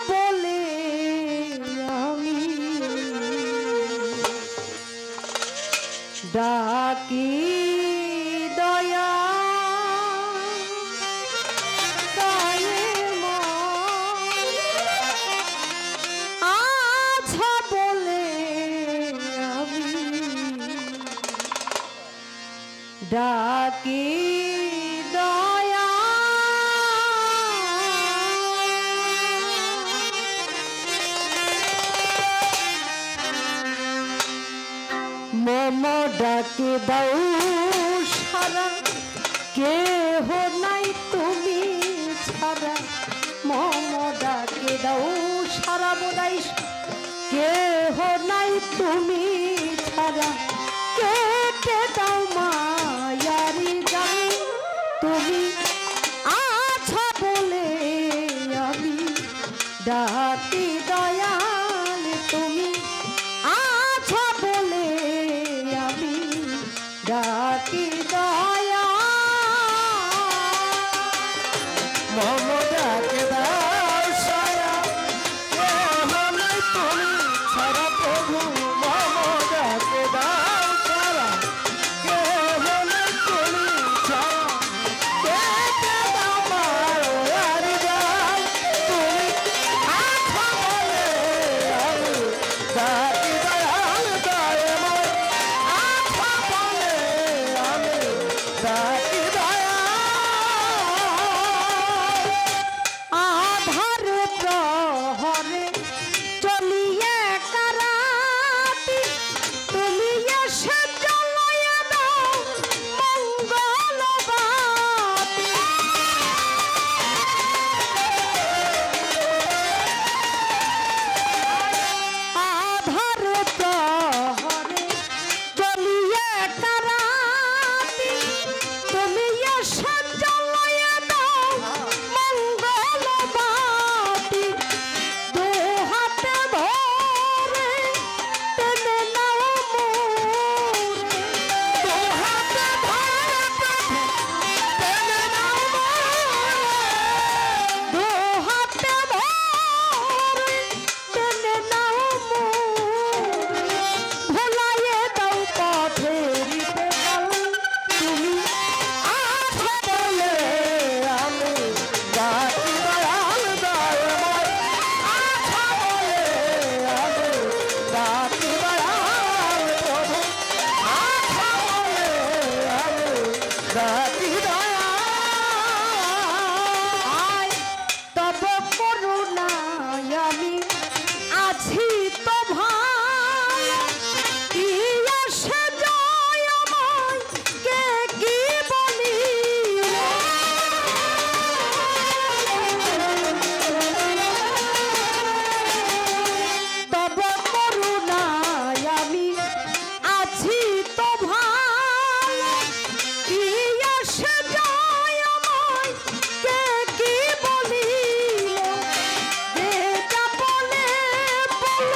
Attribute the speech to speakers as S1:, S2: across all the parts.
S1: বলে আমি ডাকি দয়া ডাকি দয়া মম ডাকি দাও সারা কেহ নাই তুমি ছাড়া মম ডাকি দাও সারা বোধাই কেহ নাই তুমি ছাড়া কেটে দাও মায়ারি জান তুমি আছো বলে আমি ডাকি দয়াল তুমি আছো বলে আমি ডাকি দয়া
S2: মম ডাকে দাও সারা কেহ নাই তুমি ছাড়া প্রভু মম ডাকে দাও সারা কেহ নাই তুমি ছাড়া কেটে দাও মায়ার জাল তুমি আছো বলে আমি ডাকি দয়াল দয়ে মোর আছো বলে আমি ডাকি দয়াল
S1: আধার প্রহরে চলিয়ে কারাতি তুমি এসে জ্বালাইয়া দাও মঙ্গল বাতি আধার প্রহরে চলিয়ে কারাতি তুমি এসে জ্বালাইয়া দাও মঙ্গল বাতি দু হাতে ধরে টেনে নাও মোরে
S2: দু হাতে ধরে প্রভু টেনে নাও
S1: দু হাতে ধরে টেনে নাও মোরে ভুলাইয়ে দাও পথেরি পেপাল তুমি
S2: আছো বলে আমি ডাকি দয়াল দয়ে মোর আছো বলে আমি ডাকি দয়াল প্রভু আছো বলে আমি ডাকি দয়াল
S1: আয় তব করুণায় আমি আছি তো ভালো কি আসে যায় আমায় কে কি বলিল তব করুণায় আমি আছি তো ভালো কি আসে যায় আমায় কে কি বলিল যে যা বলে বলুক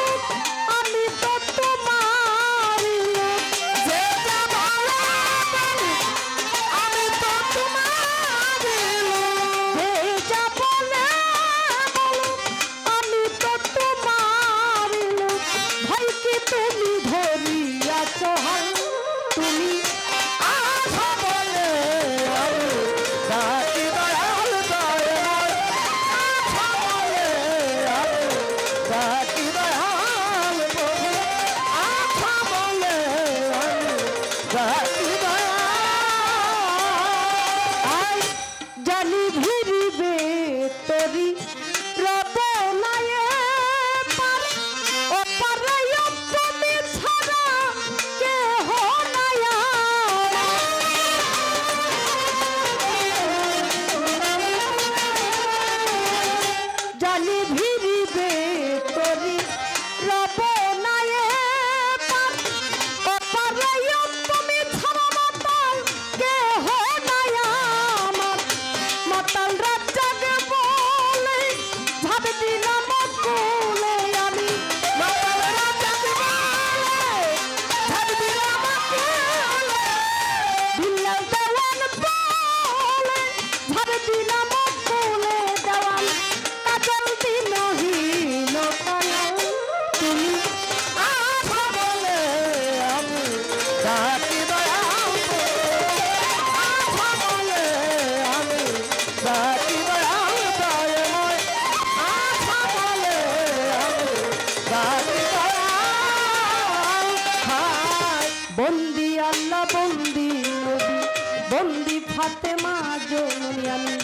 S1: বন্দি ফাতেমা জননী আমি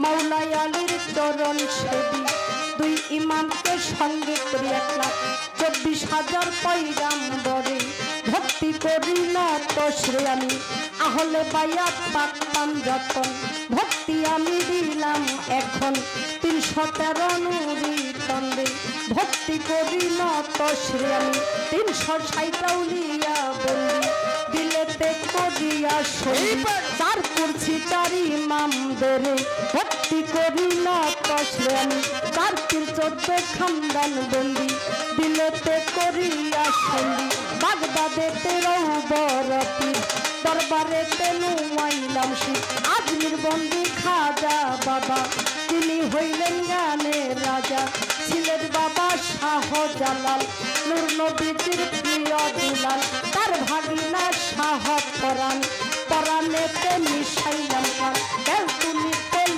S1: মাওলাই আলীর চরণ সেবী দুই ইমামকে সঙ্গে করি 1,24,000 পয়গাম্বরে ভক্তি করি নত শ্রে আমি আহলে বায়াত পাক পাঞ্জাতন ভক্তি আমি দিলাম এখন 313 নুরি তন্দে ভক্তি করি নত শ্রে আমি 360 উলিয়া বন্দি দিলেতে করিয়া শহী তার করছি তার ইমামদের ভক্তি করি নত শ্রে আমি তার 14 খানদান বন্দি দিলেতে করিয়া শহী বাগদাদে 13 বরতি দরবারে নুয়াইলাম শিব আজমির বন্দি খাজা বাবা তিনি হইলেন জ্ঞানের রাজা ছিলেন বাবা শাহ জালাল নূর নবীজির প্রিয় দুলাল তার ভাগিনা শাহ পরাণ পরাণেতে মিশাইলাম প্রাণ তুমি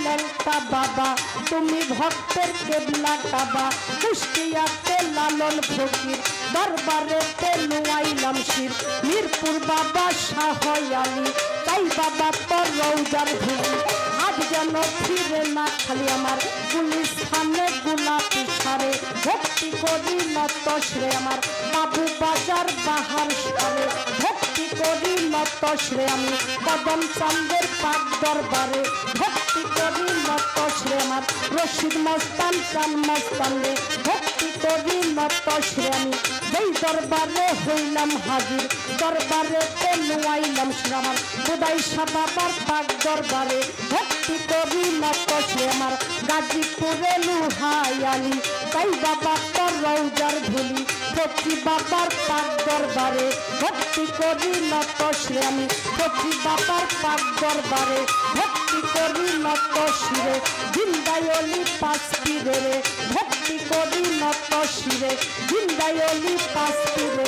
S1: লেলতা বাবা তুমি ভক্তের কেবলা কাবা কুষ্টিয়াতে লালন ফকির দরবারেতে নুয়াইলাম শিব মিরপুর বাবা শাহ আলী তাই বাবা তোর রৌজার ধুলি আজ যেন ফিরে না খালি আমার পুলিশ থানে গোলাপি সারে ভক্তি করি নত শ্রে আমার বাবু বাজার বাহার সারে ভক্তি করি নত শ্রে আমি কদম চান্দের পাক দরবারে ভক্তি করি নত শ্রে আমার রশিদ মস্তান চান মস্তানে ভক্তি করি নত শ্রে আমি যেই দরবারে হইলাম হাজির দরবারে নুয়াইলাম শ্রে আমার খুদাই বাবার পাক দরবারে ভক্তি করি নত শ্রে আমার গাজীপুরে লুহাই আলী তাই বাবা তোর রৌজার ধুলি ফকি বাবার পাক দরবারে ভক্তি করি নত শ্রে আমি ফকি বাবার পাক দরবারে ভক্তি করি নত শিরে জিন্দায়লি পাঁচ পীরে ভক্তি করি নত শিরে জিন্দায়লি পাঁচ পীরে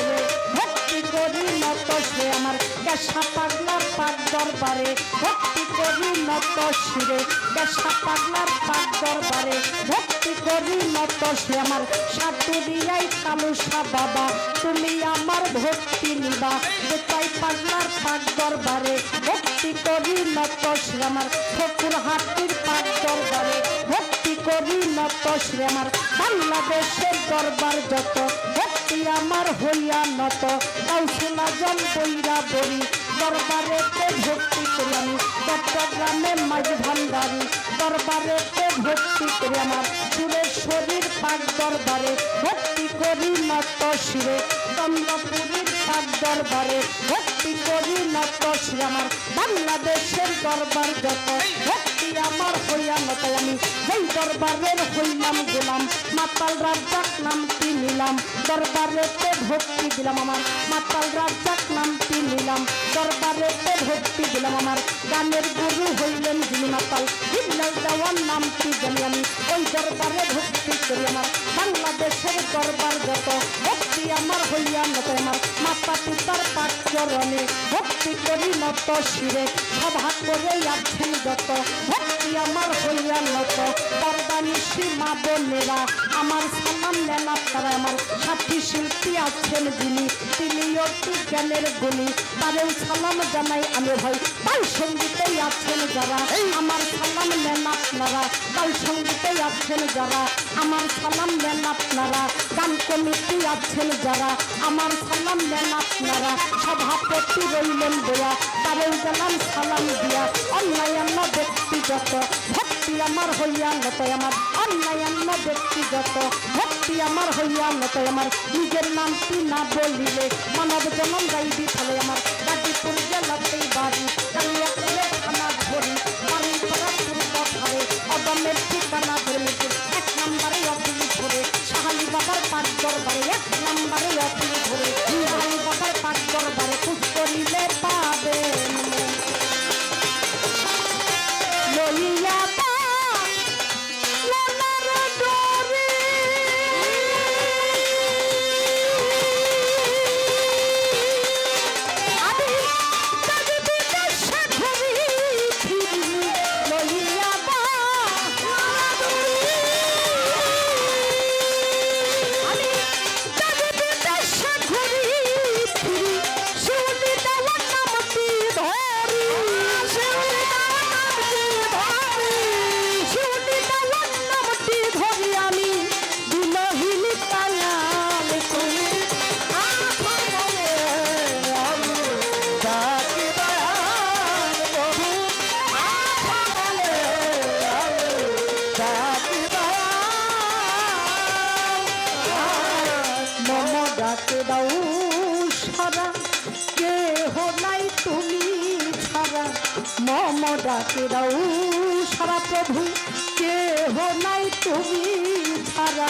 S1: ভক্তি করি নত শ্রে আমার কেশা পাগলার পাক দরবারে ভক্তি করি নত শিরে কেশা পাগলার পাক দরবারে ভক্তি করি নত শ্রে আমার সাতুরিয়াই কালুসা বাবা তুমি আমার ভক্তি নিবা তাই পাগলার পাক দরবারে ভক্তি করি নত শ্রে আমার ঠাকুর হাতির পাক দরবারে ভক্তি করি নত শ্রে আমার বাংলাদেশের দরবার যত ভক্তি আমার হইয়া নত কাউসুলা জন বইরা বরি দরবারেতে ভক্তি করি আমি চট্টগ্রামে মাঝ ভান্ডারি দরবারেতে ভক্তি করি আমার সুরেশ্বরীর পাক দরবারে ভক্তি করি নত শিরে চন্দ্রপুরীর পাক দরবারে ভক্তি করি নত শিরে আমার বাংলাদেশের দরবার যত ভক্তি আমার হইয়া নত আমি যেই দরবারের হইলাম গোলাম মাতাল রাজ্জাক নামটি নিলাম দরবারেতে ভক্তি দিলাম আমার মাতাল রাজ্জাক নামটি নিলাম দরবারেতে ভক্তি দিলাম আমার গানের গুরু হইলেন যিনি মাতাল হিল্লাল দেওয়ার নামটি জানি আমি ওই দরবারে ভক্তি করি আমার বাংলাদেশের দরবার যত ভক্তি আমার হইয়া নত আমার মাতা পিতার পাক চরণে ভক্তি করি নত শিরে সভা করে আছেন যত ভক্তি আমার হইয়া নত পর্দানি সীমা বোনেরা আমার সালাম নেন আপনারা আমার সাথী শিল্পী আছেন যিনি তিনি অতি জ্ঞানের গুণী তারেও সালাম জানাই আমি ভাই তাই সঙ্গীতে আছেন যারা আমার সালাম নেন আপনারা তাই সঙ্গীতে আছেন যারা আমার সালাম নেন আপনারা গান কমিটি আছেন যারা আমার সালাম নেন আপনারা সভাপতি রইলেন দেয়া তারেও জানান সালাম দিয়া অন্যান্য ব্যক্তিগত ভক্তি আমার হইয়া নত আমার অন্যান্য ব্যক্তিগত ভক্তি আমার হইয়া নত আমার নিজের নামটি না বলিলে মানব জনম যাইবি ফলে আমার গাজীপুর জেলাতেই বাড়ি কালিয়াপুরে থানা ধরি বাড়ি পাড়া পূর্ব ঘরে অদমের ঠিকানা ধর্মীপুর 1 নম্বরে অপুলি ধরে সাহালি বাবার পাক দরবারে 1 নম্বরে অপুলি ধরে সাহালি বাবার পাক দরবারে খুশ করিলে পাবে লইয়া ডাকে দাও সারা কেহ নাই তুমি ছাড়া মম ডাকে দাও সারা প্রভু কেহ নাই তুমি ছাড়া